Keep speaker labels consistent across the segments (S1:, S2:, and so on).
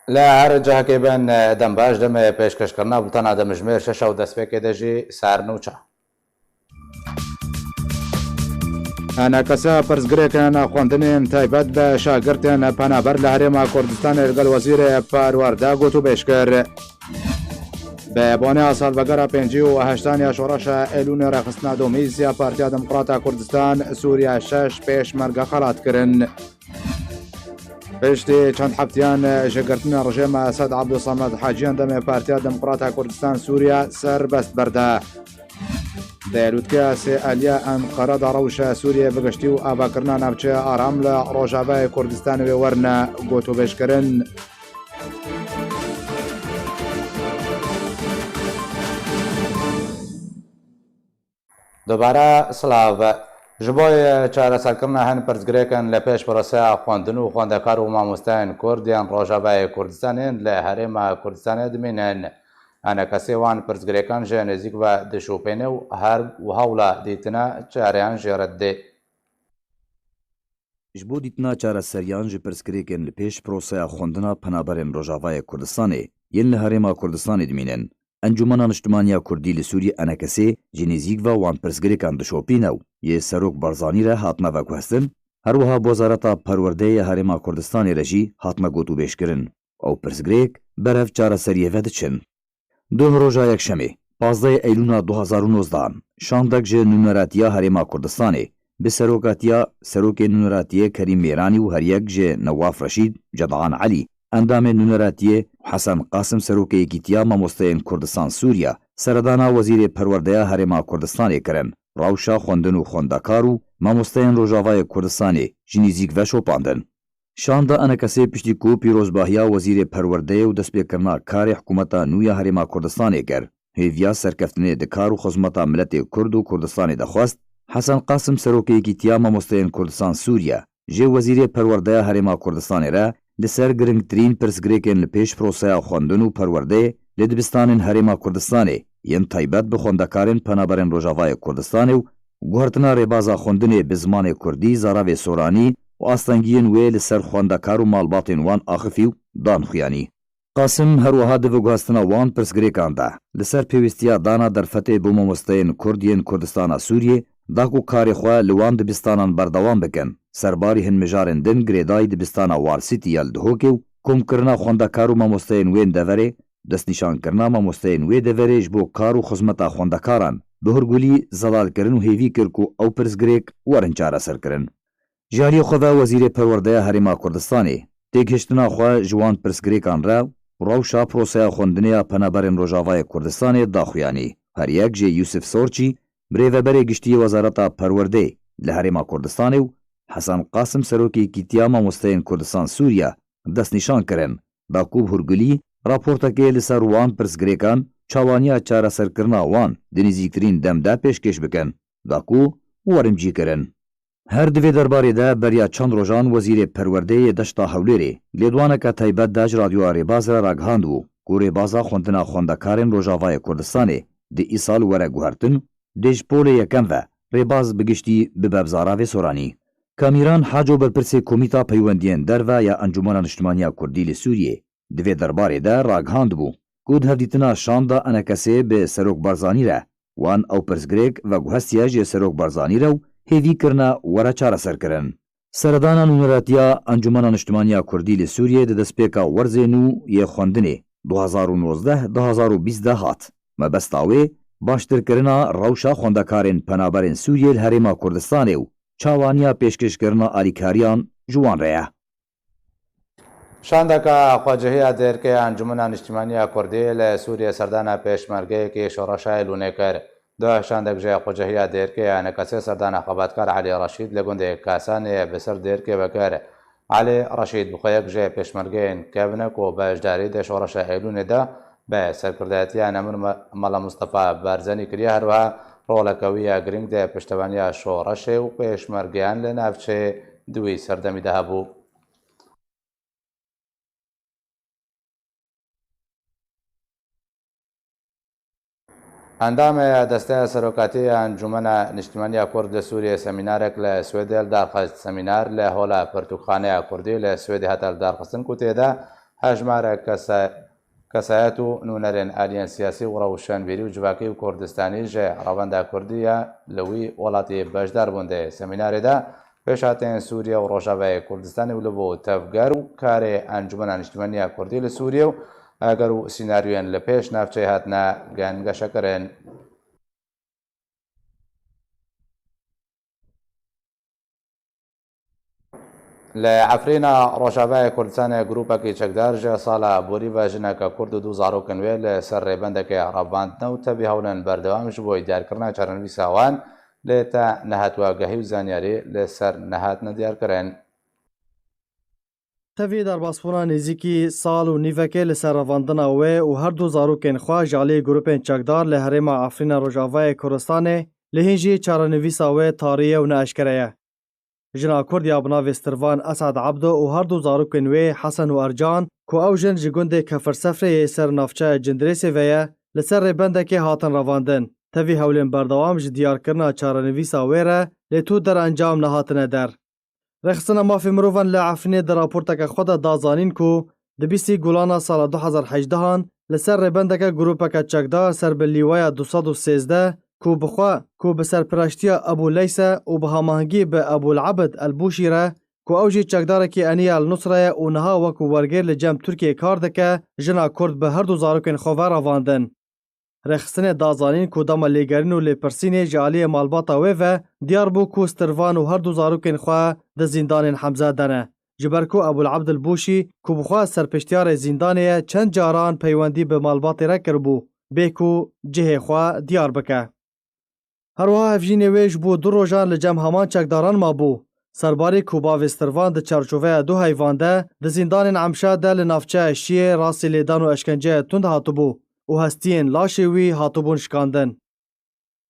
S1: لا هر جهة بين دم باش دم پێشکەش کردنا بوتانە دەمژمێر شەش و دەستپێکێ دەژی سارنوچە ئەنەکەسە پرسگرێکە ناخواندنێن تایبەت بە شاگرتێن پەنابەر لە هەرێما کوردستان لەگەڵ وەزیرە پەروەردە گوت و پێشکرد بە بۆنەیە ساڵبەگەرە 58 شۆڕەشە ئێلونێ ڕێخستنا دۆمیزیا پارتیا دموکراتە کوردستان سووریا 6 پێشمەرگە خەڵاتکردن پشتی چەند هەفتیان ژێگرتنە ڕژێمە سەد عەبدولسەمەد حاجیان دەمێ پارتیا دموکراتە کوردستان سووریا سەربەست بەردە دەیلووتکە سێ ئەلیا ئەنقەرەدا ڕەوشە سووریە بگشتی و ئاباکردنا ناوچە ئارام لە ڕۆژاوای کوردستان وێ وەرنە گۆتوبێژکردن دووبارە سڵاو ji bo çareserkirina hin pirsgirêkên li pêş piroseya xwendin û xwendekar û mamosteyên Kurd yên Rojavayê Kurdistanê li Herêma Kurdistanê dimînin. Enekesê wan pirsgirêkan ji nêzik ve dişûpêne û her hewla dîtina çareyan jê reddê.
S2: Ji bo dîtina çareseriyan ji pirsgirêkên li pêş piroseya xwendina penaberên Rojavayê Kurdistanê yên li Herêma Kurdistanê dimînin. Encûmena Niştimaniya Kurdî li Sûriyê enekesê ji nêzik ve wan pirsgirêkan dişopîne û yê Serok Barzanî re hatine veguhestin, her wiha Wezareta Perwerdeyê Herêma Kurdistanê re jî hatine gotûbêjkirin. Ew pirsgirêk berev çareseriyê ve diçin. Duh roja yekşemê, 15 Eylûna 2019 şandek ji Nûneratiya Herêma Kurdistanê bi serokatiya Serokê Nûneratiyê Kerîm Mêranî û heryek ji Newaf Reşîd, Cedahan Elî, endamên Nûneratiyê Hesan Qasim Serokê Yekîtiya Mamosteyên Kurdistan Sûriya seredana Wezîrê Perwerdeya Herêma Kurdistanê kirin. Rawşa xwendin û xwendekar û mamosteyên Rojavayê Kurdistanê ji nêzik ve şopandin. Şanda enekesê piştî ku pîrozbahiya Wezîrê Perwerdeyê û destpêkirina karê hikûmeta nû ya Herêma Kurdistanê kir. Hêviya serkeftinê di kar û xizmeta miletê Kurd û Kurdistanê de xwest, Hesan Qasim Serokê Yekîtiya Mamosteyên Kurdistan Sûriya jê Wezîrê Perwerdeya Herêma Kurdistanê re li ser girngtirîn pirsgirêkên li pêş proseya xwendin û perwerdeyê li dibistanên Herêma Kurdistanê yên taybet bi xwendekarên penaberên Rojavayê Kurdistanê û guhertina rêbaza xwendinê bi zimanê Kurdî, zaravê soranî û astengiyên wê li ser xwendekar û malbatên wan axivî û dan xuyanî. Qasim her wiha di veguhestina wan pirsgirêkan de li ser pêwîstiya dana derfetê bû mamosteyên Kurd yên Kurdistana Sûriyê da ku karê xwe li wan dibistanan berdewam bikin. Serbarî hin mijarên din girêdayî dibistana Warsîtî ya li Duhokê û komkirina xwendekar û mamosteyên wên deverê, destnîşankirina mamosteyên wê deverê ji bo kar û xizmeta xwendekaran bi hurgulî zelalkirin û hêvî kir ku ew pirsgirêk werin çareserkirin. Ji aliyê xwe ve Wezîrê Perwerdeya Herêma Kurdistanê têgihiştina xwe ji wan pirsgirêkan re rewşa proseya xwendinê ya penaberên Rojavayê Kurdistanê daxuyanî. Heryek jê Yusuf Sorçî, birêveberê giştî Wezareta Perwerdeyê li Herêma Kurdistanê û Hesan Qasim Serokê Yekîtiya Mamosteyên Kurdistan Sûriya destnîşan kirin da ku bi hurgulî raportekê li ser wan pirsgirêkan çawaniya çareserkirina wan di nêzîktirîn dem de pêşkêş bikin da ku werin cî kirin. Her di vê derbarê de beriya çend rojan Wezîrê Perwerdeyê deşta Hewlêrê lêdwaneka taybet de ji radyoya Rêbaz re ragihandibû ku rêbaza xwendina xwendekarên Rojavayê Kurdistanê di îsal were guhertin dê ji polê yekem ve rêbaz bigiştî bi bebzaravê soranî. Kamîran Haco berpirsê Komîta Peywendiyên Derve ya Encûmena Niştimaniya Kurdî li Sûriyê di vê derbarê de ragihandibû ku di hevdîtina şanda enekesê bi Serok Barzanî re wan ew pirsgirêk veguhestiye jê Serok Barzanî re û hêvî kirine were çareserkirin. Seredana Nûneratiya Encûmena Niştimaniya Kurdî li Sûriyê di destpêka werzê nû yê xwendinê 2019-2020 hat. Mebesta wê baştirkirina rewşa xwendekarên penaberên Sûriyê li Herêma Kurdistanê û çawaniya pêşkêşkirina alîkariyan ji wan re ye.
S1: Şandeka xwecihiya dêrkê Encûmena Niştimaniya Kurdî li Sûriyê serdana pêşmergeyekî şoreşa Êlûnê kir. Duh şandek ji xwecihiya dêrkê enekesê serdana xebatkar Elî Reşîd li gundê Kasanê bi ser dêrkê vekir. Elî Reşîd bi xwe yek ji pêşmergeyên kevine ku beşdarî de şoreşa Êlûnê de bi serkirdeyetiya Nemir Mela Mustefa Barzanî kiriye her wiha roleka wî ya girîng de piştevaniya şoreşê û pêşmergeyan li navçeyê di wî serdemî de hebû. Endamê desteya serokatî ya Encûmena Niştimaniya Kurd li Sûriyê semînarek li Swêdê li darxist. Semînar li hola Pirtûkxaneya Kurdî li Swêdê hate li darxistin ku têde هەژمارە کەسایەت و نونەرێن ئالیەن سیاسی و ڕەوشەنبیری و جوواکی و کوردستانی ژێ ڕەوەندا کوردیە لەوی وڵاتی بەشدار بووندێ سەمینارێدا پێشهاتێن سووریا و ڕۆژاوای کوردستانی و لەبوو تەفگەر و کارێ ئەنجومەنە نیشتیمانیا کوردی لە سووریا و ئەگەر و سیناریۆن لە پێش ناوچەی هاتنە گەنگەشەکەرێن. لە عفرینە ڕۆژاوای کوردستانی گروپێکی چەکدار ژێ ساڵە بۆری بە ژنەکە کورد و دوو زارۆکن وێ لە سەر ڕێبەندەکەی ڕەباندنە و تەبی هەولێن بەردەوامش بۆی دیارکردنا چارەنویساوان لێ تا نەهاتوواگەهی و زانیاری لەسەر نەهاتنە دیارکردن.
S3: تەوی دەرباسبوونا نزیکی ساڵ و نیڤەکە لەسەر ڕەڤاندنە وێ و هەردوو زارۆکên xwe ji aliyê grupên çekdar li herêma Efrîna Rojavayê Kurdistanê li hêjî çarenivîsa wê tariye û neeşkere ye. Jina Kurd ya bi navê Stirvan Esad Ebdo û herdû zarokên wê Hesen û Ercan ku ew jin ji gundê Kefirsefreyê ser navçeya Cindirêsê ve ye li ser rêbendekê hatin revandin. Tevî hewlên berdewam ji diyarkirina çarenivîsa wê re lê tu derencam nehatine der. Rexistina mafê mirovan li Efrînê di raporteke xwe de dazanîn ku di bîstî gulana sala 2018 li ser rêbendeke grupeke çekdar ser bi lîwaya 213 ku bixwe ku bi serpiraştiya Ebû Leyse û bi hamahengî bi Ebûlebid Elbûşî re ku ew jî çekdarekî Enîya El Nusrayê û niha wekû wergêr li cem Tirkiyê kar dike, jina Kurd bi herdû zarokên xwe ve revandin. Rexistinê dazanîn ku dema lêgerîn û lêpirsînê ji aliyê malbata wê ve diyar bû ku Stirvan û herdû zarokên xwe di zîndanên Hemze de ne. Ji ber ku Ebûlebid Elbûşî ku bixwe serpêştiyarê zîndanê ye çend caran peywendî bi malbatê re kiribû bê ku cihê xwe diyar bike. Herwiha hevjînê wê ji bo du rojan li cem heman çekdaran mabû. Serbarî ku bavê Stirvan di çarçoveya du heyvan de di zîndanên Emşa de li navçeya Şiyê rastî lêdan û eşkenceyê tund hatibû û hestiyên laşê wî hatibûn şikandin.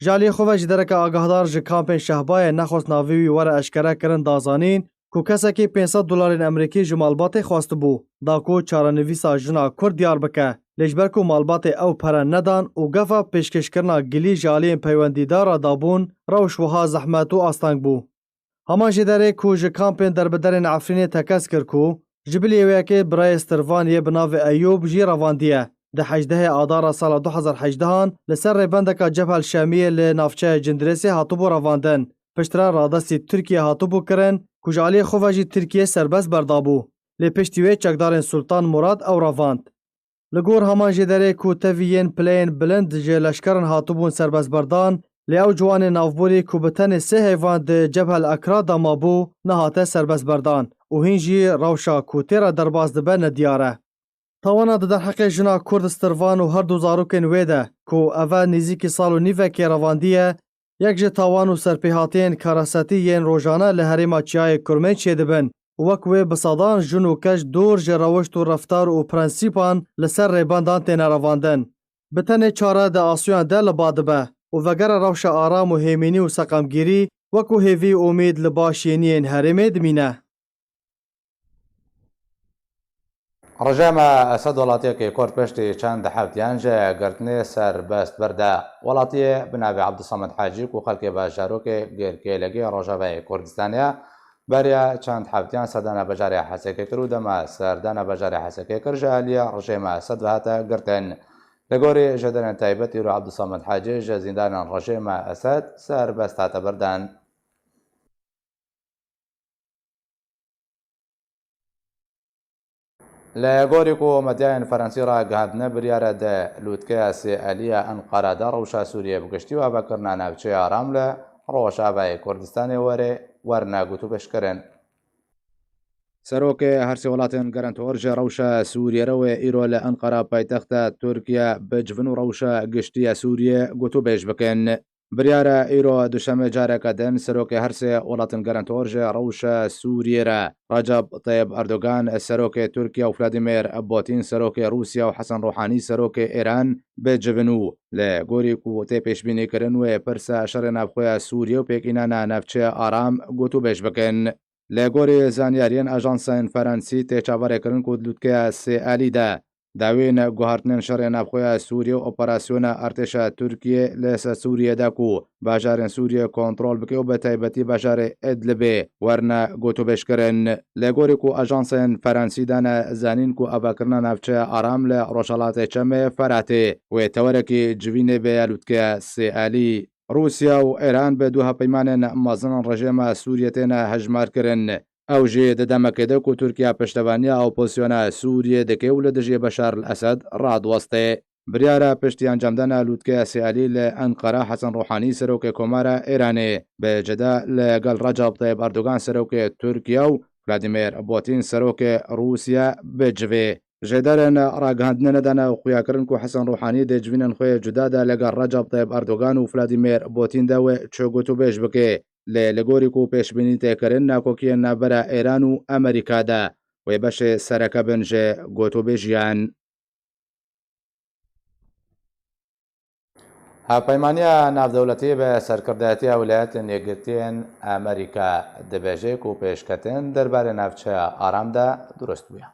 S3: Ji aliyê xwe ve ji dereke agahdar ji kampên Şehbayê nexwest navê wî were eşkere kirin dazanîn ku kesekî $500 Amerîkî ji malbatê xwastibû da ku çarenivîsa jina Kurd diyar bike. Lê ji ber ku malbatê ew pere nedan û gefa pêşkêşkirina gilî ji aliyên peywendîdara dabûn rewş wiha zehmet û asteng bû. Heman jê derê ku ji kampên derbiderên Efrînê tekez kir ku ji bilêweyekê birayê Stirvan yê bi navê Eyûb jî revandiye. Di 18 adara sala 2018 li ser rêbendeka Cebhel Şemiyê li navçeya Cindirêsê hatibû revandin. Piştre radestî Tirkiye hatibû kirin ku ji aliyê xwe ve jî Tirkiye serbest berdabû. Lê piştî wê çekdarên Sultan Murad ew revand. Li gor heman jê derê ku tevî yên pileyên bilind ji leşkerin hatibûn serbestberdan, lê ew ciwanên navborî ku bi tenê sê heyvan di Cebhel Ekra de mabû nehate serbestberdan û hîn jî rewşa ku têra derbas dibe nediyar e. Tawana di derheqê jina Kurd Stirvan û herdû zarokên wê de ku ev e nêzîkî sal û nîvekê revandiye, yek ji tawan û serpêhatiyên karasetî yên rojane li herêma Çiyayê Kurmên çêdibin. Wek wê bi sedan jin û keş dûr ji rewişt û reftar û prensîpan li ser rêbendan têne revandin. Bi tenê çare di asiyan de li ba dibe û vegera rewşa aram û hêmînî û seqemgirî wekû hêvî umîd li başêniyên herêmê dimîne.
S1: ڕژێمە ئەسەد وڵاتیەکی کورد پشتی چەند هەفتیان ژێ گرتنێ سەربەست بەردا وڵاتیە بناوی عەبدوسەمەد حاجیک و خەڵکی باژارۆکێ گێرکێلەگەی ڕۆژاوای کوردستانیا بەریا چەند هەفتیان سەردانە بەژاری حەسەکەی کرد و دەما سەردانە بەژاری حەسەکەی کرد ژە ئالیە ڕژێمە ئەسەد هاتە گرتن. لە گۆری ژەدەرێن تایبەتی و عەبدوسەمەد حاجی ژە زیندانان ڕژێمە ئەسەد سەربەست هاتە بەردان. لە گۆری کۆمەتیایان فەرەنسی ڕاگەاندنە بریارە دە لووتکەیە سێ ئەلیە ئەنقەرەدا ڕەوشە سووریە بگشتی و بەکردنا ناوچەی ئارام لە ڕۆژاوای کوردستانی وەرێ وەرناگوت و پێشکردن. سەرۆکێ هەرسی وڵاتێن گەرانتۆڕژە ڕەوشە سووریەرەوە ئیرۆ لە ئەنقەرە پایتەختە تورکیا بجڤن و ڕەوشە گشتیە سووریە گوت و بێژ بکەن. بریارە ئیرۆ دوشەمە جارێکە دەن سەرۆکی هەرسێ وڵاتن گەرانتۆڕژە ڕەوشە سووریێرە ڕەجەب تەیب ئەردۆگان سەرۆکی تورکیا و ڤلادیمیر پوتین سەرۆکی رووسیا و حەسەن ڕۆحانی سەرۆکی ئێران بجڤن و لە گۆری کوتێ پێشبینیکردن وێ پرسە شەڕێ ناوخۆیە سووریە و پێکینانە ناوچەیە ئارام گوت و بێژ بکەن. لە گۆری زانیاریان ئاژانسین فەرەنسی تێچاوەڕێکردن و لووتکەیە سێ ئالیدا داوین گوهارتنین شر نابخویا سوریه و اپراسیون ارتشا ترکیه لسا سوریه داکو باجارن سوریه کنترل بکه و بتایبتی باجار ادلبه ورنا گوتو بشکرن لگوری کو اجانسن فرانسی دانا زانین کو اباکرنا نافچه آرام ل روشالات چمه فراته و تورکی جوینه به الوتکه سیالی روسیا و ایران به دوها پیمانن مازن رژیم سوریه تینا هجمار کرن او جی د دمکده کو ترکیه پشتوانی اپوزیسیون سوریه د کېول د جی بشار الاسد راد وسته بریاره پشتی انجام دانا لوتکه سیالی ل انقره حسن روحانی سروک کومارا ایرانی به جدا لگل رجب طیب اردوغان سروک ترکیه و ولادیمیر پوتین سروک روسیا بجوی جدارن راگهاندنه دانا خویا کرن کو حسن روحانی د جوینن خوی جدا د لگل رجب طیب اردوغان و ولادیمیر پوتین دا و چوگوتو بش بکه لگوری کو پیش بینی تکرن ناکوکی نابرا ایران و امریکا دا و باش سرکه بنج گوتو بیجیان هاپیمانیا نافدولتی به سرکرداتی ولایت یەکگرتووین ئەمریکا دەبێژێت و پێشکەتن دەربارەی ناوچە ئارامدا دروست بووە.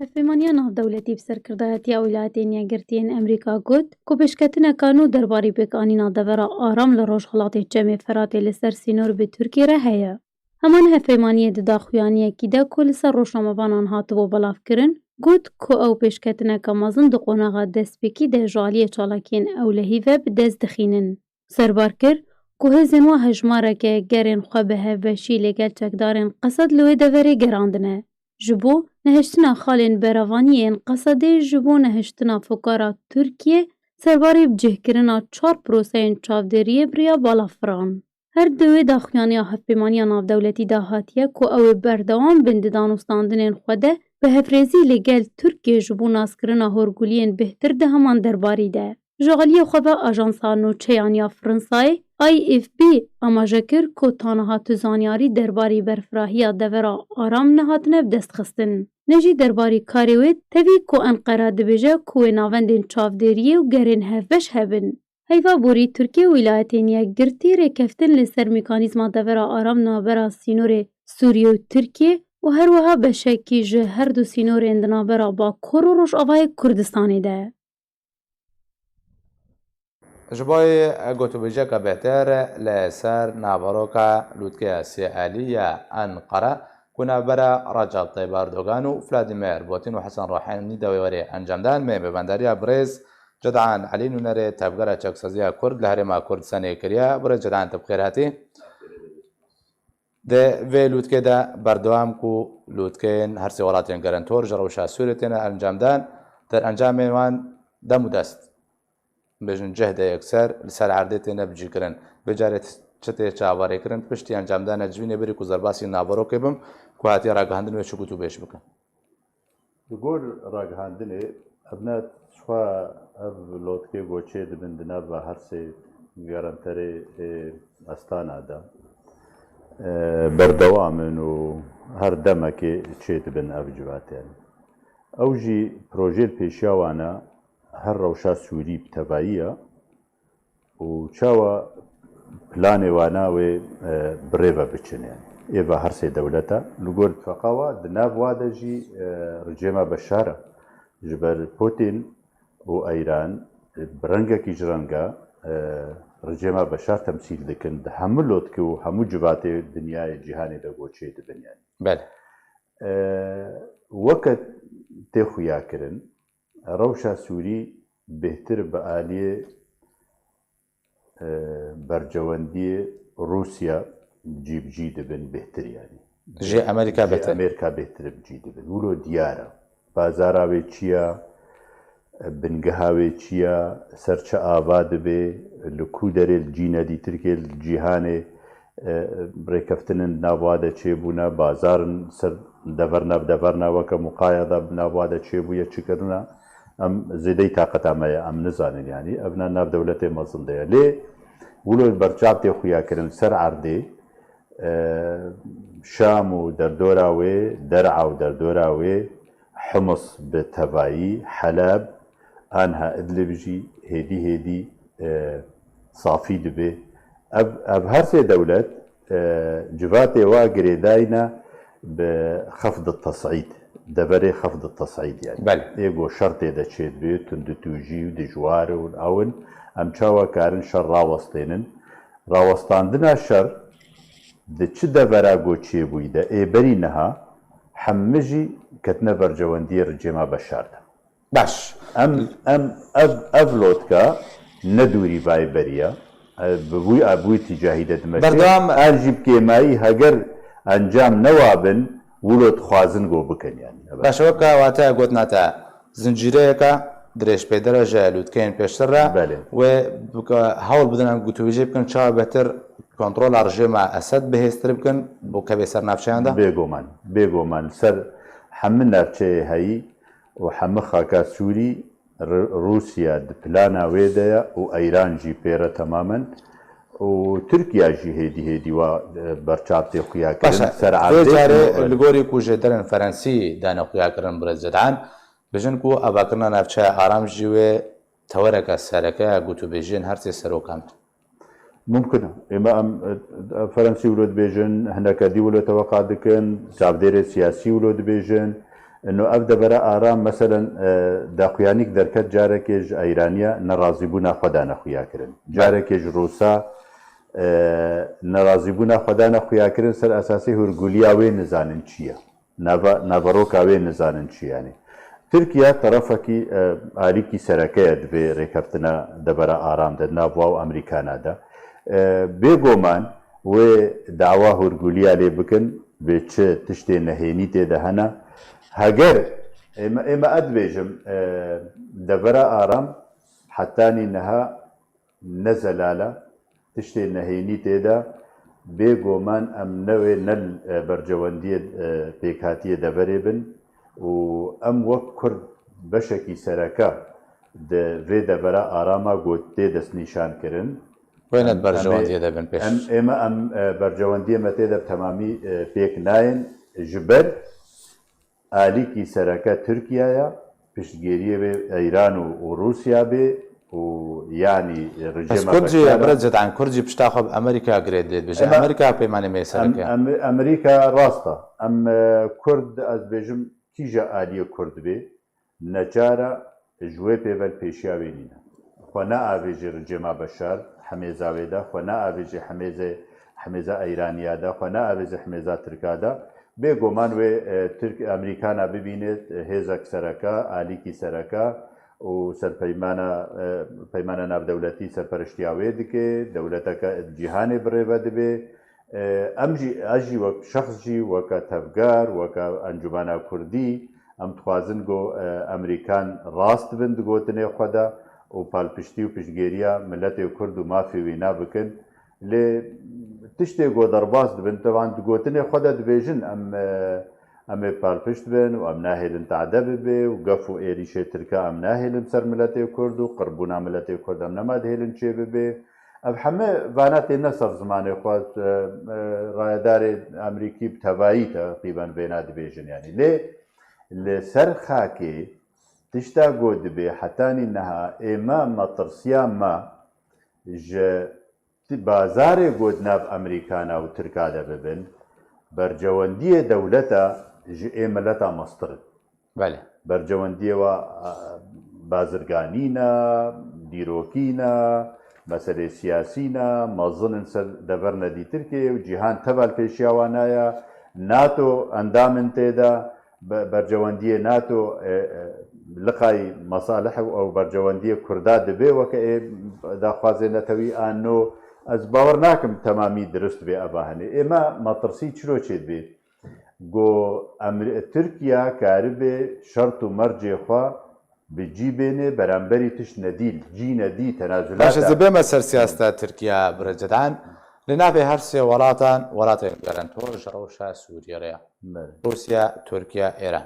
S4: هەفپەیمانیە ناودەوڵەتی بەسەرکردایەتیە ویلایەتین یەکگرتووین ئەمریکا گوت کو پێشکەتنەکان و دەربارەی پێکانینا دەڤەرە ئارام لە ڕۆژهەڵاتی چەمێ فەراتێ لەسەر سینۆر بە تورکی re heye. Heman hevpeymaniyê di daxuyaniyekî de ku li ser rojnamevanan hatibû belavkirin, got ku ew pêşketineka mezin di qonaxa destpêkî de ji aliyê çalakiyên ewlehî ve bi dest dixînin. Serbar kir ku hêzên we hejmareke gerên xwe bi hevveşî lêgel çekdarên Qesed li wê deverê gerandine. Ji bo nehiştina xalên berevaniyên Qesedê ji bo nehiştina fukara Tirkiye serbarê bicihkirina 4 proseyên çavderiyê biriya balafiran. Her di wê daxuyaniya hevpêmaniya navdewletî de hatiye ku ew ê berdewam bin di danûstandinên xwe de bi hevrêzî lêgel Tirkiye ji bo naskirina horguliyên bêhtir di heman derbarî de. Ji aliyê xwe ve Ajansa Nûçeyan ya Fransayê IFB amaje kir ku taniha tu zanyarî derbarî berfirahiya devera aram nehatine bi destxistin. Ne jî derbarî karê wê tevî ku Enqera dibêje ku wê navendên çavderiyê û gerên hevbeş hebin. Heyva borî Tirkiye wilayetên yekgirtî rêkeftin li ser mîkanîzma devera aram navbera sînorê Sûriye û Tirkiye û her wiha beşekî ji her du sînorên di navbera Bakur û Rojavayê Kurdistanê de.
S1: Ji bo gotûbêjeka bêhter li ser navbaroka lûtkeya sêalî ya Enqere ku navbera Recep Tayyip Erdogan û Vladimir Putin û Hesan Rohanî de wê werê encamdan mê bêbendariya birêz Cedan Elî Nûnerê tevgera çeksaziya Kurd li Herêma Kurdistanê kiriye. Birêz Cedan tu bi xêr hatî. Di vê lûtkê de berdewam ku lûtkeyên her sê welatên gerentor ji rewşa Sûriyê têne encamdan derencamên wan dem û dest bêjin cih de yekser li ser erdê têne bicîkirin. Bicarê çi tê çavarêkirin piştî encamdana civînê birî ku zerbasî nabarokê bim ku hatiye ragihandin wê çi gotû bêj bikin.
S5: Li gor ragihandinê ev ne xwe ev lotkê goçê dibin di nav her sê gerenterê astana de berdewamin û her demekê çê dibin ev civatê. Ew jî projeyê pêşiya wan e her rewşa Sûrî bi tevahî ye û çawa planê wan e wê birêve biçin yani. Êva her sê dewlet e. Li gor feqa we di nav wa de jî rejêma Beşar e. Ji ber Putin û Eyran bi rengekî ji renga rejêma Beşar temsîl dikin. Di hemû lotkê û hemû civatê dinyayê cîhanê de goçê dibin yani.
S1: Belê.
S5: Weke tê xuya kirin, rewşa Sûrî bêhtir bi aliyê bercewendiyê Rûsya cî bi cî dibin bêhtir yani.
S1: Ji Amerîka bêhtir.
S5: Amerîka bêhtir bi cî dibin. Wilo diyar e. Bazara wê çi ye, bingeha wê çi ye, ser çi ava dibe, li ku derê li cî nedî Tirkiye li cîhanê rêkeftinên nava de çêbûne, bazarin ser deverna bi deverna weke muqaya da nava de çêbûye çikirina em zêdeyî taqeta me ye em nizanin yani ev ne nav dewletê mezin de ye. Lê wilo berçav tê xuya kirin ser erdê Şam û derdora wê, Der'a û derdora wê, Hims bi tevahî, Heleb, anha Idlib jî hêdî hêdî safî dibe. Ev her sê dewlet civatê wa girêdayîne بخفض التصعيد دەبەرێ خفض التصعيد يعني
S1: بەێ
S5: ئێگۆ شەڕتێ دەچێت بێت توندتوژی و دژوارە و ئەون ئەم چاوە کارن شەڕ ڕاوەستێنن ڕاوەستاندنا شەڕ چ دەبەرا گۆچیە بوویدە ئێبەری نەها حەممەژی کەتنە بەرجەوەندی ڕجێما بەشاردا
S1: باش
S5: ئەv لۆتکە نەدووری بای بەریە ببووی ئابووی تیجاهی دەدمە
S1: بەردەوام
S5: ئاژی بکێمایی هەگەر ئەنجام نەوابن وڵۆت خوازن گۆ بکەنیان
S1: باشەوە کەواتە گوت ناتە زنجیرەیەەکە درێژ پێدەرەژە لووتکەین پێشترە و هەوڵ بدەن گوتوویژێ بکەن چاوە بەتر کۆنتترۆل ڕژێمە ئەسد بەهێزتر بکەن بۆ کە بێ سەر ناوچیاندا
S5: بێگۆمان سەر هەمە ناوچەیە هەیی و هەمە خاکات سووری رووسیا پلانە وێدەیە و ئەیرانجی پێرە تەمامەن و تورکیاژی هێدی هێدی وە بەرچاپێ خویاکردن
S1: سەرجارێ لە گۆری کوژێدەرن فەرەنسی دانەخویاکردن برەجدان بژن و ئەباکردە ناوچە ئارامژی وێ تەوەرەکە سەرەکە گوتوبێژێن هەرچێ سەرۆکان
S5: ممکنە ئێمە ئەم فەرەنسی ولۆت بێژن هەندەکە دی ولۆتەوە قا دکن چاودێرە سیاسی ولۆ دەبێژن ئەف دەبەرە ئارام مەسەرەن داخوایانیک دەرکەت جارێکێژ ئەیرانیا نەڕازیبوو ناخۆدا نەخویاکردن جارێکێژ ڕووسا نەڕازیبوو ناخۆدا نەخویاکردن سەر ئەساسی هورگولیاوێ نزانن چییە نابەڕۆکاوێ نزانن چیانی تورکیا تەرەفەکی ئاریکی سەرەکەیە دەبێ ڕێکەفتنە دەبەرە ئارام دەدناوە و ئەمریکانادا بێگۆمان وێ داوا هورگولیا لێ بکەن بێ چ تشتێ نەهێنی تێدە هەنا هەگەر ئێمە ئەدبێژم دەبەرە ئارام حتانی نەها نەزەلالە تشتێ نەهێنی تێدا بێگۆمان ئەم نەوێ نەل بەرجەوەندیە پێکهاتیە دەبەرێ بن و ئەم وەک کورد بەشێکی سەرەکە vê debera arama got tê destnîşankirin
S1: wêne berjewendiye de bin pêş
S5: ئێمە ئەم بەرجەوەندیە مە تێدە تەمامی پێک نایەن ji ber alîkî sereke Tirkiyeyê piştgiriye bê Eyran û Rûsya bê û yanî
S1: Kurcî birêcet an Kurcî pişta xwe bi Amerîka girê dê dibêje Amerîka peymanê mê sereke
S5: Amerîka rast e em Kurd ez dibêjim kîja aliyê Kurd bê necara ji wê pêvel pêşiya wênîne xwe neavêjî ricêma beşar hemêza wê de xwe neavêjî hemêza Eyraniya de xwe neavêjî hemêza Tirka de bêguman wê Amerîkana bibînêt hêzek sereke alîkî sereke û peymana navdewletî serpereştiya wê dike dewleteke cîhanê birêve dibe em jî ez jî wek şexs jî weke tevger weke encumena Kurdî em dixwazin got Amerîkan rast bin di gotinê xwe de û palpiştî û piştgiriya milletê Kurd û mafê wî nabikin lê tiştê got derbas dibin tevan di gotinê xwe de dibêjin em ê palpişt bin û em nahêlin tade bibe û gef û êrîşê Tirka em nahêlin ser milletê Kurd û qirbûna milletê Kurd em nema dihêlin çê bibe ev heme vana tê ne ser zimanê xwe rayedarê Amerîkî bi tevayî teqrîben vêna dibêjin yanî lê li ser xakê tişta got dibe hetanî niha ême metirsiya me ji bazarê got nav Amerîkana û Tirka de bibin bercewendiyê dewleta ji ê milleta mestirin bercewendiyê we bazirganîna dîrokîna meselê siyasîna mezinin ser devernedî Tirkiye û cîhan tevel pêşiya wan naya NATO endamên têda bercewendiyê NATO liqayî mesalih ew bercewendiyê Kurda dibe weke ê daxwazê netewî an no ez bawer nakim temamî dirist bê eva henê ême metirsî çiro çê dibê got Tirkiya karibe şert û mercê xwe bi cî bêne beramberî tişt nedîl cî nedî tenazûlat
S1: bême ser siyaseta Tirkiya birêcedan li navê her sê welatan welatên gerentor ji rewşa Sûriye re Rûsya Tirkiye Êran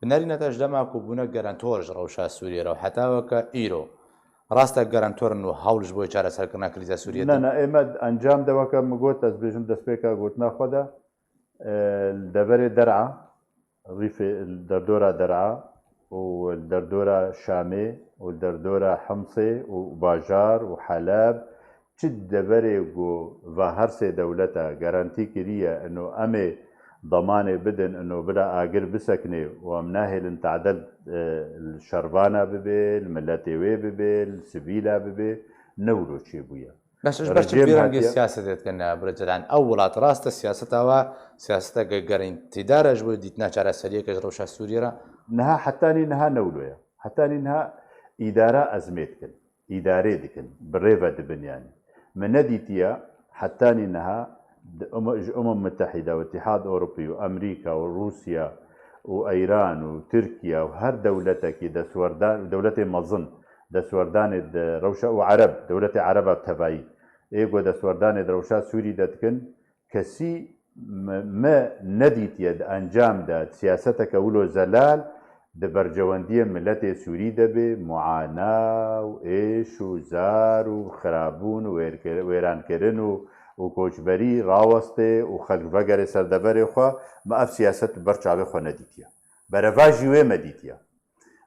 S1: bi nerîneta ji dema ku bûne gerentor ji rewşa Sûriye re û heta weke îro rasta gerentorin û hewl ji bo çareserkirina krîza Sûriye
S5: ne ême encam de weke min got ez bêjim destpêka gotina xwe de deverê der'a rîfê derdora der'a û derdora Şamê û derdora Himsê û bajar û Heleb çi deverê got ve her sê dewleta garantî kiriye eno em ê ضمانه بدن انه بلا اجر بسكنه ومناهل تعدل الشربانه ببي الملتي وي ببي السبيله ببي نورو شي بويا
S1: باش بيرنجي السياسة كنا برجل عن أول راست السياسة سياسة جرين تدارج وديتنا على سريع كجروش السورية
S5: نها حتاني نها نولويا حتاني نها إدارة أزمتكن إدارة دكن بريفة دبنياني من نديتيا حتاني نها متحدة واتحاد أوروبي وأمريكا وروسيا وإيران وتركيا وهر دولتك دسوردان دولتي مظن دسوردان روشة وعرب دولة عرب تبعي إيجو دسوردان روشة سوري دتكن كسي ما نديت يد أنجام داد سياستك ولو زلال دبرجواندية ملت سوري دبي معاناة وإيش وزار وخرابون ويران كرن وكوچبري راوسته وخلق بقر سردبر خوا ما أف سياست برچاوه خوا نديتيا برفاجيوه مديتيا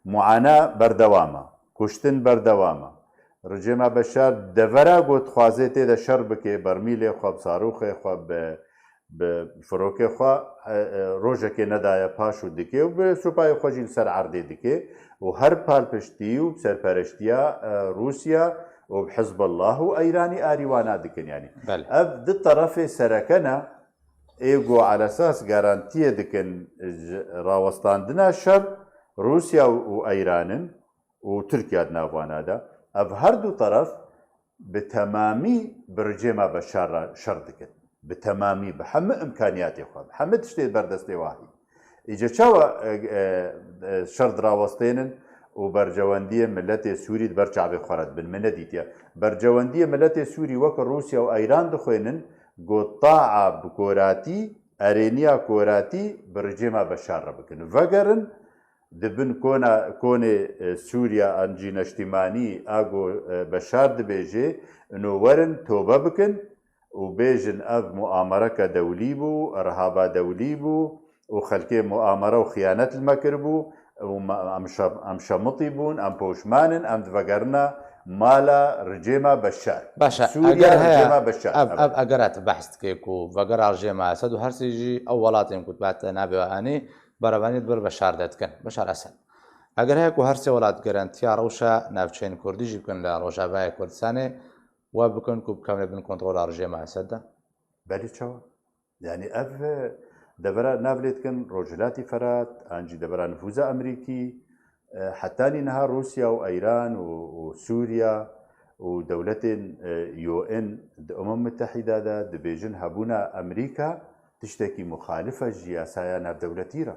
S5: معاناة بردوامة کشتن بردوامه رژیم بشار دورا گوت خوازه تیده شر بکه برمیل خواب صاروخ خواب به فروک خواه روژه که ندایه پاشو دکه و به سوپای خوشیل سر عرده دکه و هر پال پشتی و سرپرشتیا روسیا و بحزب الله و ایرانی آریوانا دکن یعنی اب دي طرف سرکنا ایگو على اساس گارانتیه دکن راوستاندنا شر روسیا و ایرانن وتركيا نافوانا دا اف هردو طرف بتمامي برجيما بشار شردكن بتمامي بحم امكانياتي خواب حم تشتي بردستي واحد اجا شاوا شرد راوستينن وبرجواندية ملتي سوري برجع بخورد بن منديتيا برجواندية ملتي سوري وك روسيا وايران دخوينن قطاعة بكوراتي ارينيا كوراتي برجيما بشار بكن فقرن دبن كوني سوريا انجي نشتماني اغو بشار دبيجي انه ورن توبه بكن وبيجن اب مؤامره دولي بو ارهابا دولي بو وخلكي مؤامره وخيانه المكر بو ام شمطيبون ام بوشمانن ام دفقرنا مالا رجيما بشار
S1: باشا
S5: سوريا رجيما بشار
S1: اب اقرات بحث كيكو فقر رجيما اسد وهرسيجي اولات يمكن بعد نابي واني برابانيت بر بشار دتكن بشار اسد اگر هيك هرسي ولات جارانتيا روشا نافچين كرديجي بكن لا روجاباي كردستاني وبكن كوب كامل بن كنترول رجيما اسد
S5: بالي تشوا يعني اف دبرا نافلتكن روجلاتي فرات انجي دبرا نفوذ امريكي حتى نهار روسيا وايران وسوريا ودولتين يو ان الامم المتحده دا دبيجن هبونا امريكا تشتكي مخالفه جياسايا ناف دولتيرا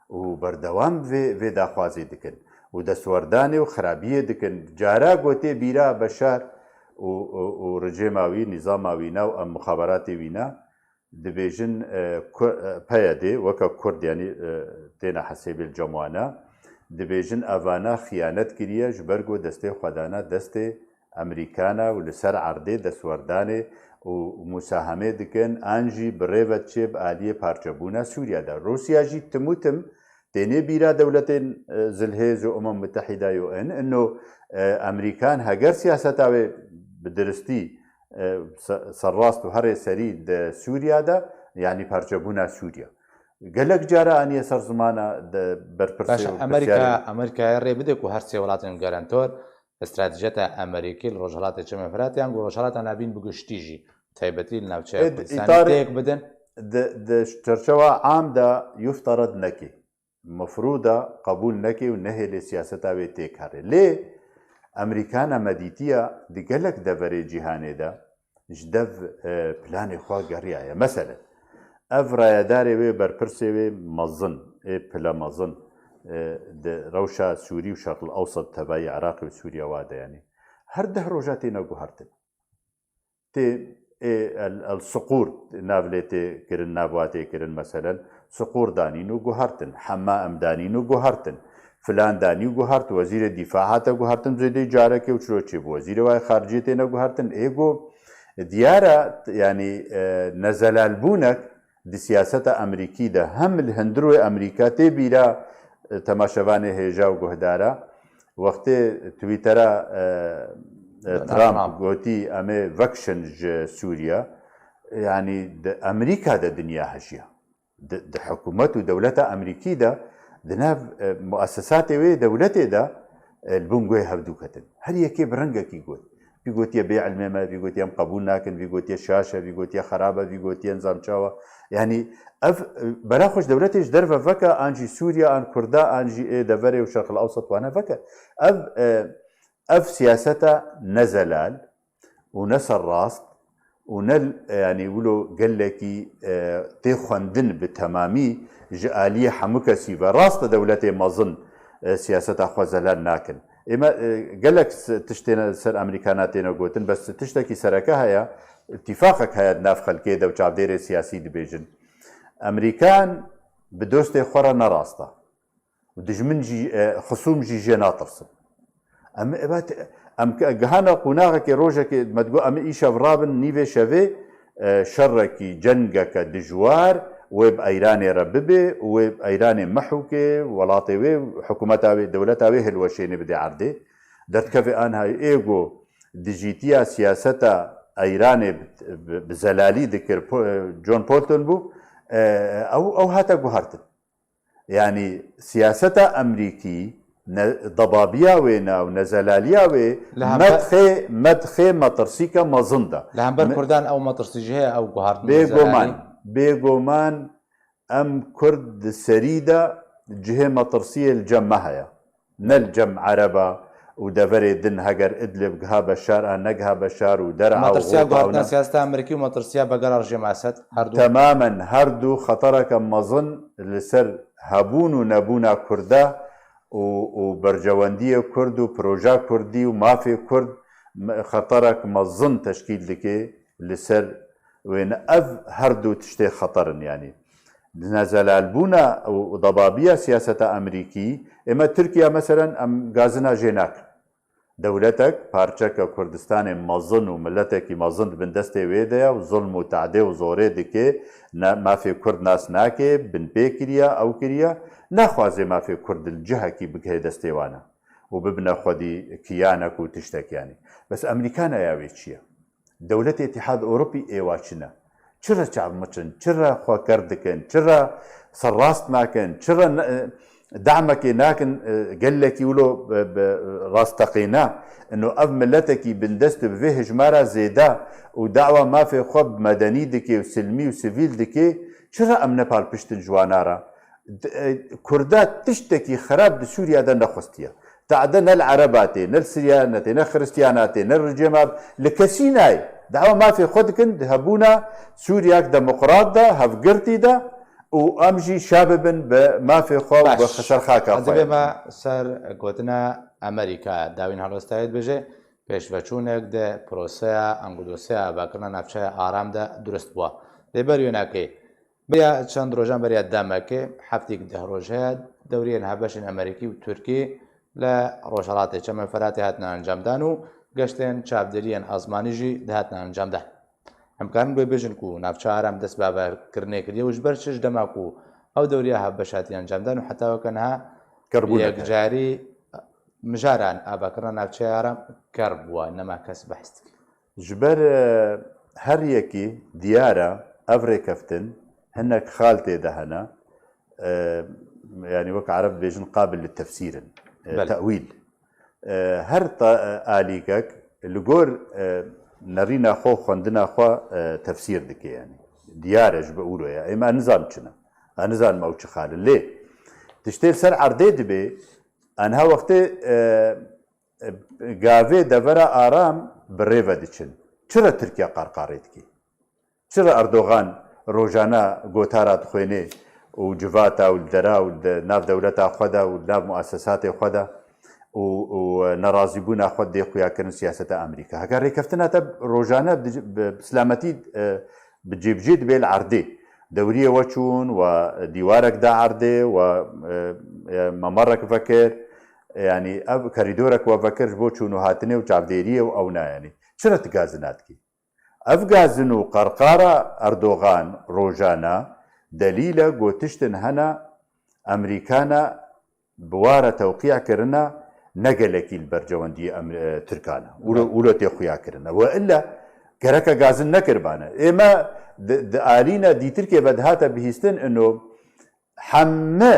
S5: وبردوام في داخوازي دكن ودسورداني وخرابيه دكن جارا قوتي بيرا بشار ورجيماوي نظاماوينا ومخابراتي وينا دبيجن بايدي وكا كرد يعني تينا حسيب الجموانا دبيجن افانا خيانت كريا جبرغو دستي خدانا دستي امريكانا ولسر عرضي دسورداني ومساهمه دكن انجي بريفت شيب آلية پارچبونا سوريا دا روسيا جي تموتم تيني بيرا دولتين زلهيز وامم متحدة يو ان انه امريكان هاگر سياستاوي بدرستي سراست وهر سريد سوريا دا يعني پارچبونا سوريا قالك جارا اني سر زمانه برپرسي
S1: امريكا يري بدك وهرسي ولاتن جارانتور استراتيجية أمريكية لرجالات الجمع فراتي عن رجالات نابين بقشتيجي تايبتي لناوتشي كردستاني تيك بدن
S5: د ترشوا عام دا يفترض نكي مفروضة قبول نكي ونهي لسياستا ويتيك هاري ليه أمريكانا مديتيا دي قالك دفري جيهاني دا جدف بلاني خواه قريعية مثلا أفرا يداري وي برپرسي وي مظن بلا مظن روشا سوري وشرق الأوسط تبعي عراقي وسوريا وادا يعني هر ده روجاتي نقو هرتن تي الصقور نافلتي كرن نافواتي كرن مثلا صقور داني نقو هرتن حمام داني نقو هرتن فلان داني نقو هرت وزير الدفاع نقو هرتن زيدي جاركي وشروتشي وزير واي خارجيتي نقو هرتن ايقو ديارة يعني نزل البونك دي سياسة أمريكية ده هم الهندرو أمريكا تبيرا تماشواني هيجا وجهدارا وقت تويترا ترامب قوتي أمي فاكشنج سوريا يعني أمريكا دا دنيا هشيا حکوومەت و دەولەتە ئەمریکیدا دناو مؤسساتی وێ دەولەتێدا بنگوێ هەردووکەتن هەر یەکێ بڕەنگەکی گوت بیگوتیە بێ علمێمە بیگوتی ئەم قبول ناکەن بیگوتیە شاشە بیگوتیە خراپە بیگوتیە نزانچاوە یعنی ئەف بەراخۆش دەولەتێش دەرە ڤەکە ئانجی سووریا ئان کووردا ئانجی دەڤەرێ و شەرق الأوسط وانە ڤەکە ئەف سیاسەتە نەزەلال و نەسەر ڕاست و نەل ینی ولۆ گەلێکی تێ خوێندن بە تەمامی ji aliyê hemû kesî ve rast dewletê mezin siyaseta xwe zelal nakin ême gelek tiştê ser Amerîkana têne gotin bes tiştekî sereke heye îtîfaqek heye nav xelkê de û çavdêrê siyasî dibêjin Amerîkan bi dostê xwe re nerasta û dijmin jî xusûm jî jê natirsin em gihana qûnaxekê rojekê me digot em îşev rabin nîvê şevê şerrekî cengeke dijwar wê bi Eyranê re bibe û wê Eyranê mehûke welatê wê hikûmeta wê dewleta wê hilweşênê bide erdê derdkevê an hay êgo dijîtiya siyaseta Eyranê bi zelalî dikir John Bolton bû ew hate guhartin yanî siyaseta Emerîkî ضبابیا wê nav nezelaliya wê medxê metirsîka mezin da
S1: li hember Kurdan ew metirsî jî heye ew guhartin
S5: bêgoman em Kurd di serî de cihê metirsiyê li cem me heye ne li cem Ereba û deverê din heger İdlib giha beşar an negiha beşar û der'a
S1: metirsiya guhartina siyaseta Amerîkî û metirsiya begera rejîma Esed
S5: temamen her du xetereke mezin li ser hebûn û nebûna Kurda û bercewendiyê Kurd û proja Kurdî û mafê Kurd xeterek mezin teşkîl dike li ser wêne ev her du tiştê xeterin yanî nezelalbûna û debabiya siyaseta Emerîkî ême Tirkiye meselen em gazina jê nakin dewletek parçeka Kurdistanê mezin û milletekî mezin dibin destê wê de ya û zulm û tehdê û zorê dike mafê Kurd nas nake bin pê kiriye ew kiriye naxwaze mafê Kurd li cihekî bigihê destê wan e û bibine xwedî kiyanek û tiştek yanî bes Amerîkan ya wê çi ye dewletê Îtîhad Ewropî êwa çi ne çira çav miçin çira xweker dikin çira serrast nakin çira دعمekê nakin gelekî wilo rasteqîna inu ev milletekî bin dest bi vê hejmara zêde û dawa mafê xwe medenî dike û silmî û sivîl dike çira em nepalpiştin ji wan re Kurda tiştekî xerab di Sûriya de nexwestiye te'de ne li Erebatê ne li Siryanetê ne Xristiyanatê ne rejêma li kesî nayê dawa mafê xwe dikin di hebûna Sûriyek demokrat de hevgirtî de û em jî şabibin bi mafê xwe bi xeserxaka xwe
S1: bême ser gotina Amerîka dawîn helwestayê dibêje pêşveçûnek de proseya angudosiya avakirina navçeya aram de durist bûwa lêber wênekê beriya çend rojan beriya demekê heftêk deh roj heye dewriyên hevbeşên Amerîkî û Tirkî li Rojhilatê Çemenferatê hatine encamdan û geştên çavderiyên ezmanî jî dihatine encamdan em karin wê bêjin ku navçeya aram dest bi avakirînê kiriye û ji ber çi ji dema ku ew dewriya hevbeş hatiye encamdan û heta weke niha yekcarî mijaran avakirina navçeya aram ker bûwe nema kes behs dike
S5: ji ber her yekî diyara ev rêkeftin hinek xaltê de hene yani wek Ereb dibêjin qabil li tefsîrin te'wîl her alîkek li gor nerîna xwe xwendina xwe tefsîr dike yanî diyar ji bi ûroya ême nizan çi ne nizanim ew çi xal lê tiştê ser erdê dibe enha wextê gavê devera aram bi rêve diçin çira Tirkiye qarqarê dike çira Erdogan rojana gotara dixwêne û civata û dera û nav dewleta xwe de û nav muessesatê xwe de û nerazîbûna xwe dê xuyakirin siyaseta Amerîka heger rêkeftina te rojane bi silametî bi cêbijê dibe li erdê dewriyê we çûn we dîwarek da erdê we memerek vekir yanî ev korîdorek we vekir ji bo çûn û hatinê û çavdêriyê û ew ne yanî çira tu gazina dikî ev gazin û qarqara Erdogan rojana delîl e gotiştin hene Amerîkana bi ware tewqîع kirina ne gelekî li bercewendiyê Tirkan e wilo tê xuya kirine we illa گەرەکە گازن نەکردبانە ئێمە ئالینە دیترکێ بەدهاتە بهیستن ئەنۆ حەممە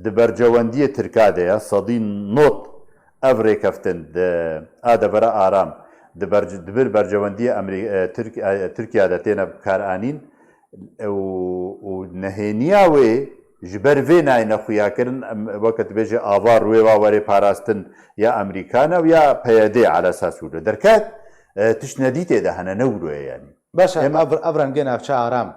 S5: دبەرجەوەندیە ترکادەیە سەدی نۆت ئەڤ ڕێکەفتن ئادەبەرە ئارام دبر بەرجەوەندیە تورکیا دەتێنە بکارانین و نەهێنیاوێ ji ber vê nayne xuyakirin weket bêje avar wê wa werê parastin ya Amerîkana û ya PYD ala esas wilo derket tişnedî tê de hene newroye yanî
S1: باش ev rengê navçe aram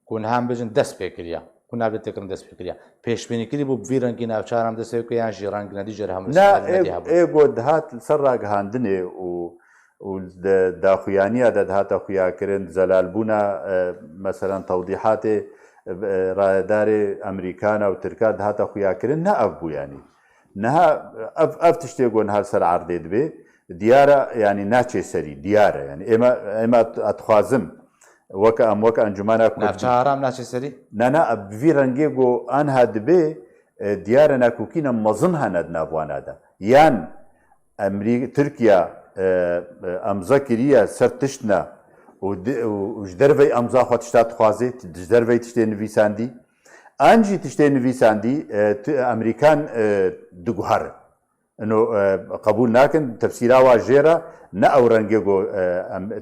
S1: ku nihan bijin dest pê kiriye ku navê têkirin dest pê kiriye pêşbînîkirî bû vî rengî navçe aram dest pê yan jî reng nedî jer hemû
S5: ê got dihat ser ragihandinê û daxuyaniya de dihata xuyakirin zelalbûna meselan tewdîhatê ڕایەدارê ئەمریکانە و ترکا دهاتە خویاکردن نە ئەف بوو ینی نەها ئەف تشتێک گۆن هەر سەر عردێ دەبێ دیارە ینی ناچێ سەری دیارە ینی ئێمە ئەتخوازم وەکە ئەم وەکە ئەنجومانە
S1: ناوچارام ناچێ سەری
S5: نانا ئەڤی ڕەنگێ گۆ ئەنها دەبێ دیارە ناکوکینە مەزن هەنەد ناوانادا یان تورکیا ئەمزە کریە سەر تشتە و ji dervey emza xwe tişta dixwazê ji dervey tiştê nivîsandî an jî tiştê nivîsandî Amerîkan diguharin qebûl nakin tefsîra wa jêra ne ew rengê got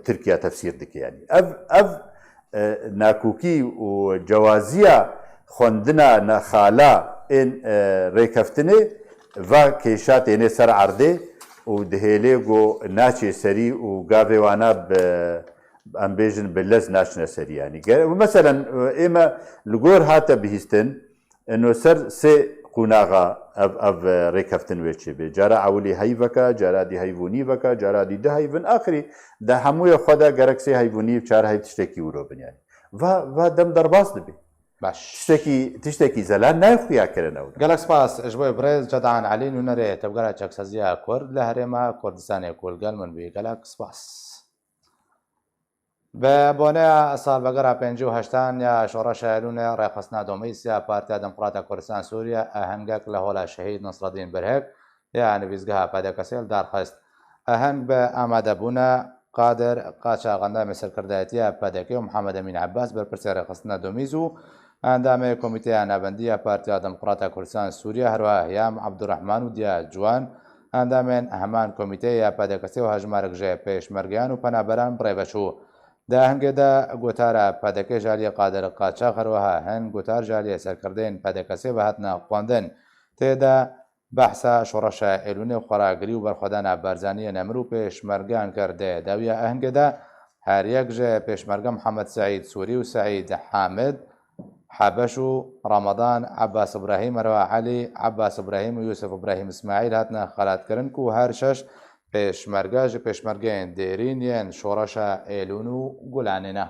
S5: Tirkiya tefsîr dike yanî ev nakûkî û cewaziya xwendina nexala ên rêkeftinê va kêşa têne ser erdê û dihêlê got naçê serî û gavê wana ئەم بێژن بلەز ناچنە سەریانی مەسەرەن ئێمە li گۆر هاتە بihîstin ئەنۆ سەر سێ قوناغا ئەv ڕێکەفتن وێ چێ بێ جارە ئەولی هەیڤەکە جارادی هەیڤونیڤەکە جارادی دە هەیڤن ئاخری دا هەموویە خۆدا گەرەک سێ هەیڤونی چار هەیڤ تشتێکی ورۆ بنیانی va دەم دەرباز دەبێ
S1: باش
S5: تشتێکی زەلان نای خویاکردنەوە
S1: gelek spas ji bo birêz Cedan Elî nûnerê tevgera çeksaziya Kurd li herêma Kurdistanê kulgel min bî gelek spas به بۆنەیە ساڵبەگەرا 58 یا شۆڕەشە ئەلوونێ ڕێخستنا دۆمیسیا پارتیا دموکراتە کوردستان سووریا ئاهەنگێک لە هۆلا شەهید نەسرەدین بەرهێک یا نویزگەها پادەکەسێل دارخست ئاهەنگ بە ئامادەبوونە قادر قاچاغەندامی سەرکردایەتیە پادەکەی و محەممەد ئەمین عەباس بەرپرسێ ڕێخستنە دۆمیز و ئەندامەیە کۆمیتەیە نابەندیە پارتیا دموکراتە کوردستان سووریا هەروە هیام عەبدوڕەحمان و دیا جوان ئەندامێن هەمان کۆمیتەیە پادەکەسی و هەژمارەك ژێ پێشمەرگیان و پەنابەران بڕێبەچوو داهەنگێدا گوتارە پادەکەی ژالیە قادر قاچاق هەروەها هەن گوتار ژالیە سەرکردین پادەکەسێ بە هاتنە خواندن تێدا بەحسا شۆڕەشە ئێلوونێ و خۆراگری و بەرخۆدانە بارزانیە نەمر و پێشمەرگان کردێ داویە ئەهەنگێدا هەریەک ژێ پێشمەرگە محەممەد سعید سووری و سعید حامد حەبەش و ڕەمەدان عەباس ئیبراهیم هەروە عەلی عەباس ئیبراهیم و یوسف ئیبراهیم ئیسماعیل هاتنە خەلاتکردن و هەر شەش پێشمەرگە ji pêşmergeyên dêrîn yên şoreşa Êlûn û Gulanê ne.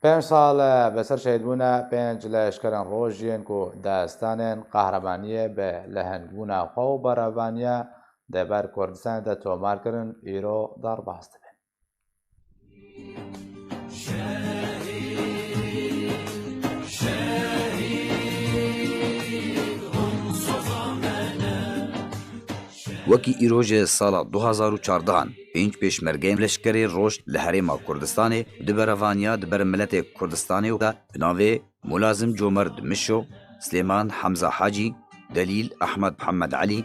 S1: Pênc sal beser şehîdbûna pênc leşkerên roj yên ku dastanên qehremaniyê bi lehengibûna xwe û berevaniya deber Kurdistanê de tomar kirin îro derbas dibin.
S2: وەکی ئیرۆژێ ساڵا 2014 پێنج پێشمەرگەین لەشکرێ ڕۆژ لە هەرێما کوردستانê di berevaniya di ber miletê Kurdistanê da bi navê Mulazim Comerd Mişo, Slêman Hemza Hacî, Delîl Ehmed Muhemed Elî,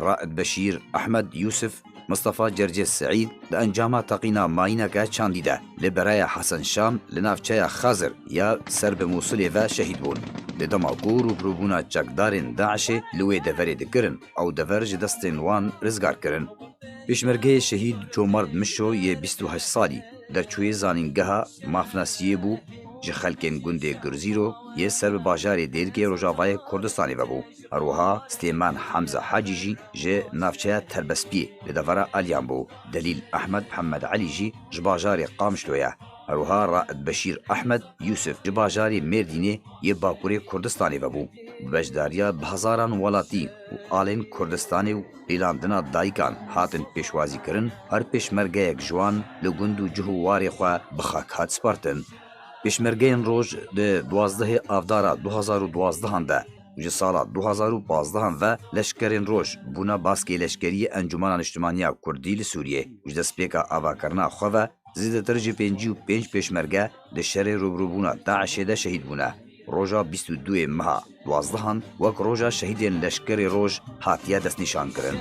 S2: Raed Beşîr Ehmed Yusuf, Mustafa Cerces Seîd di encama teqîna mayîneke çandî de li beraya Hesen Şam li navçeya Xazir ya ser bi Mosulê ve şehîd bûn. Li dema ku rûbirûbûna çekdarên Daişê li wê deverê dikirin ew dever ji destên wan rizgar kirin. Pêşmergeyê şehîd Comerd Mişo yê 28 salî derçûyê zanîngeha Mafnasiyê bû ji xelkên gundê Girzîro yê ser bi bajarê Dêrikê Rojavayê Kurdistanê vebû. Herwiha Slêman Hemza Hacî jî ji navçeya Terbespiyê li devera Aliyan bû. Delîl Ehmed Muhemed Elî jî ji bajarê Qamişlo ye. Herwiha Raed Beşîr Ehmed Yusuf ji bajarê Mêrdînê yê Bakurê Kurdistanê vebû. Bejdariya bi hezaran welatî û alên Kurdistanê û pêlandina dayîkan hatin pêşwazîkirin her pêşmergeyek ji wan li gund û cih û warê xwe bi xak hat spartin. Pêşmergeyên roj di 12 avdara 2012 de ji sala 2015 ve leşkerên roj bûna baskê leşkeriyê Encûmena Niştimaniya Kurdî li Sûriyê ji destpêka avakirina xwe ve zêdetir ji 55 pêşmerge li şerê rûbirûbûna Daişê de şehîd bûne. Roja 22 meha 12 wek roja şehîdên leşkerê roj hatiye destnîşan kirin.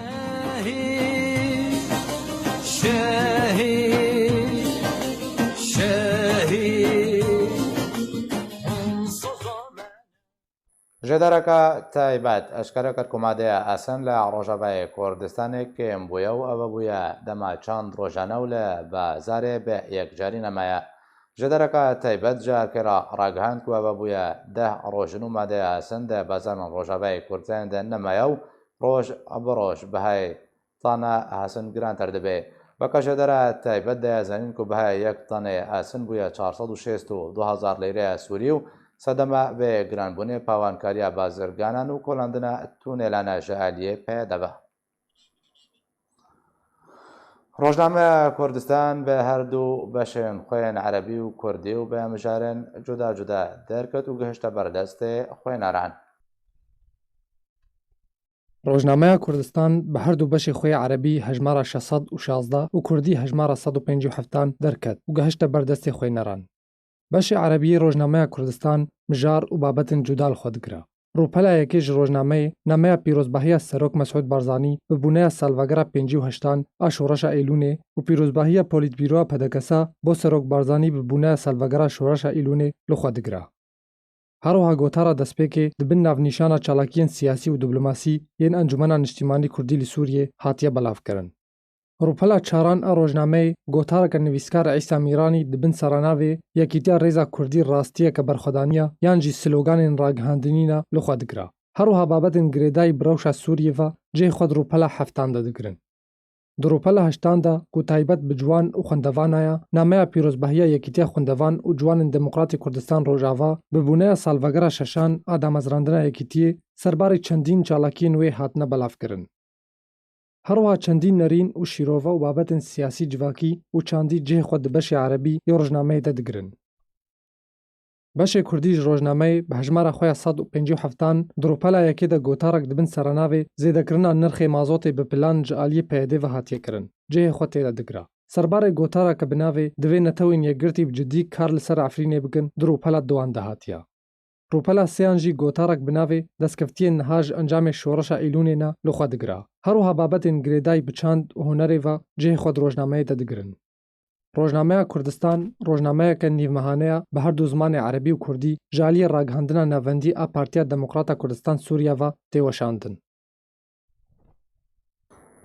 S1: جدارەکە تایبەت ئەشکەرە کرد کۆمادەیە ئەسن لە ڕۆژەبای کوردستانێک کێم بووە و ئەوە بووە دەما چەند ڕۆژانە و لە بازارێ بە یەکجاری نەمایە. جدارەکە تایبەت جارکێرا ڕاگەهاند و ئەوە بووە 10 ڕۆژن و مادەیە ئەسن دە بازارن ڕۆژەبای کوردستان دە نەمایە و ڕۆژ بڕۆژ بەهای تانە ئاسن گرانتر دەبێ. بەکە ژەدەرە تایبەت دەیازانین و بەهای یەک تانێ ئاسن بووە 462,000 لیرەیە سووری و سەدەمە بێ گرانبوونێ پاوانکاریە بازرگانان و کۆڵاندنە تونێلانە ژەعالیە پێدەبە. ڕۆژنامەیە کوردستان بە هەردوو بەشێن خوێن عەرەبی و کوردی و بە مژارن جودا جودا دەرکەوت و گەشتە بەردەستێ خوێنەران.
S6: ڕۆژنامەیە کوردستان بە هەردوو بەشی خۆی عەرەبی هەژمارە 616 و کوردی هەژمارە 157 دەرکەت و گەهشتە بەردەستی خوێنەران. بەشی عەرەبی ڕۆژنامەیە کوردستان مژار و بابەتن جودال خۆ دگرە. ڕووپەلایەکی ji ڕۆژنامەی نامەیە پیرۆزباهیە سەرۆک مەسعود بارزانی ببوونەیە سالڤەگەرە 58 ئا شۆڕەشە ئەیلونێ و پیرۆزباهیە پۆلیتبیرۆە پەدەکەسا بۆ سەرۆک بارزانی ببوونەیە سالڤەگەرە شۆڕەشە ئەیلونێ لخوا دگرە. هەروەها گۆتارە دەستپێکێ دبن ناونیشانە چالاکیên سیاسی و دیبلۆماسی یەن ئەنجومەنا نیشتیمانی کوردی li Sûriyê hatiye belavkirin. ڕووپەلا çaran a ڕۆژنامەی گۆتارێکە نویسکار عیسا میرانی dibin seranavê Yekîtiya Rêza Kurdî rastiyeke berxwedaniya yan jî sloganên ragihandinîna li xwe digire. Herwiha babetên girêdayî bi rewşa Sûriyê ve cihê xwe di rûpela heftan de digirin. Di rûpela heştan de ku taybet bi ciwan û xwendevanaya nameya pîrozbahiya Yekîtiya Xwendevan û Ciwanên Demokratîk Kurdistan Rojava bibûneya salvegera şeşan a damezrandina Yekîtiyê serbarê çendîn çalakiyên wê hatine belavkirin. Herwiha çendîn nerîn û şîrove û babetên siyasî civakî û çandî cihê xwe di beşê Erebî yê rojnameyê de digirin. Beşê Kurdî ji rojnameyê bi hejmara xwe ya 157 di rûpelayekê de gotarek dibin serenavê zêdekirina nirxê mazotê bi plan ji aliyê PYD ve hatiye kirin. Cihê xwe tê de digire. Serbarê gotareke bi navê divê netewên yekgirtî bi ciddî kar li ser Efrînê bikin di rûpela Diwan de hatiye. Rûpela sêyan jî gotarek bi navê destkeftiyên niha ji encamê şoreşa Îlûnê ne li xwe digire. Herwiha babetên girêdayî bi çand û hunerê ve cihê xwe di rojnameyê de digirin. Rojnameya Kurdistan rojnameyeke nîvmehaneya bi her du zimanê Erebî û Kurdî ji aliyê ragihandina navendî a Partiya Demokrata Kurdistan Sûriya ve tê weşandin.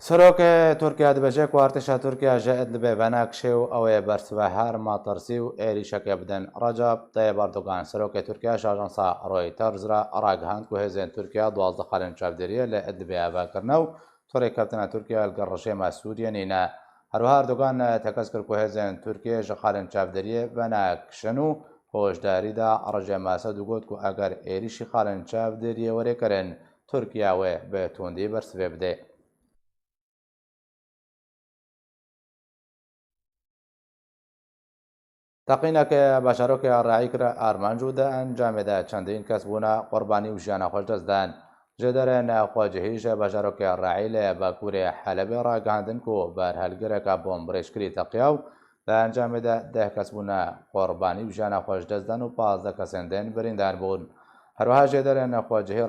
S1: سەرۆکê تورکیا dibêje ku artêşa Tirkiye ji Idlibê venekşê û ew ê bersivehar matirsî û êrîşekê bidin. Recep Tayyip Erdogan serokê Tirkiye ji ajansa Reuters re ragihand ku hêzên Tirkiye 12 xalên çavdêriyê li Idlibê evekirine û torêkeftina Tirkiye li gel rejîma Sûriyê nîne. Herwiha Erdogan tekez kir ku hêzên Tirkiye ji xalên çavdêriyê venekşin û hoşdarî da rejîma Esed û got ku eger êrîşî xalên çavdêriyê werê kirin Tirkiye wê bi tundî bersivê bide. Teqîneke beşerokê Erayî kir Armanc û di encamê de çendîn kes bûne qurbanî û jiyana xwe dest dan. Ji derên xwecihî ji beşerokê Erayî lê Bakurê Helebê ragihandin ku berhelgireka bombrêşkirî teqiya û di encamê de 10 kes bûne qurbanî û jiyana xwe ji dest dan û 15 kesên din birîndar bûn. Herwiha ji derên xwecihî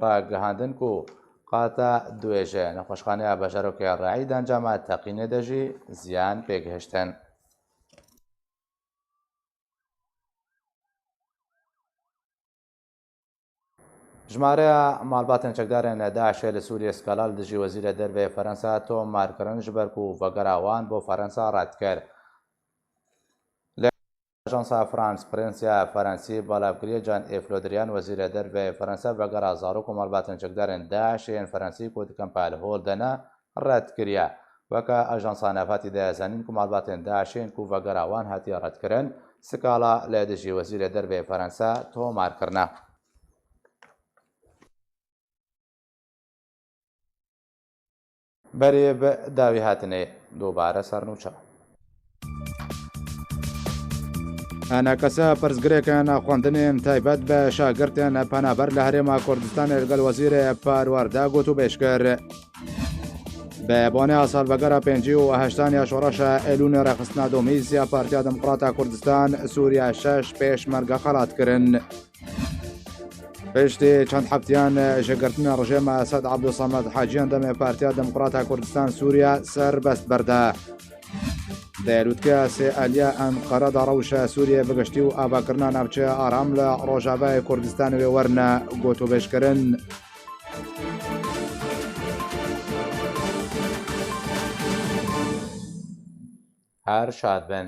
S1: ragihandin ku qata duê ji nexweşxaneya beşerokê Erayî di encama teqînê de jî ziyan pêgihiştin. ژمارەیە مالباتên çekdarên Daişê li Sûriyê skalal dijî Wezîrê Dervê Ferensa tomarkirin ji ber ku vegera wan bo Ferensa red kir. Li Ajansa France Presiya Ferensî balavkiriye Can Eflodiriyan Wezîrê Dervê Ferensa vegera zarok û malbatên çekdarên Daişê yên Ferensî ku di kempa li hol de ne red kiriye. Weke Ajansa Nefatî de zanîn ku malbatên Daişên ku vegera wan hatiye redkirin skala lê dijî Wezîrê Dervê Ferensa tomarkirine. berê bi dawî hatinê dubare sernûçe. ئەنەکەسە پرسگرێکیان خوێندنێن تایبەت بە شاگرتیان پەنابەر لە هەرێما کوردستان لەگەڵ وەزیرە پەروەردە گوت و بێشکر بە بۆنەیە ساڵبەگەرە 58 شۆڕەشە ئێلونی ڕێخستنا دۆمیزیا پارتیا دموکڕاتە کوردستان سووریا 6 پێشمەرگە خەڵاتکردن پشتی چەند هەفتیان ژێگرتنە ڕژێمە سەد عەبدوسەمەد حاجیان دەمێ پارتیا دموکڕاتە کوردستان سووریا سەر بەست بەردە دەیلووتکە سێ ئەلیا ئەنقەرەدا ڕەوشە سووریە بگشتی و ئاباکردنا ناوچە ئارام لە ڕۆژاوای کوردستان وێ وەرنە گۆت و بێشکردن هەر شاد بن.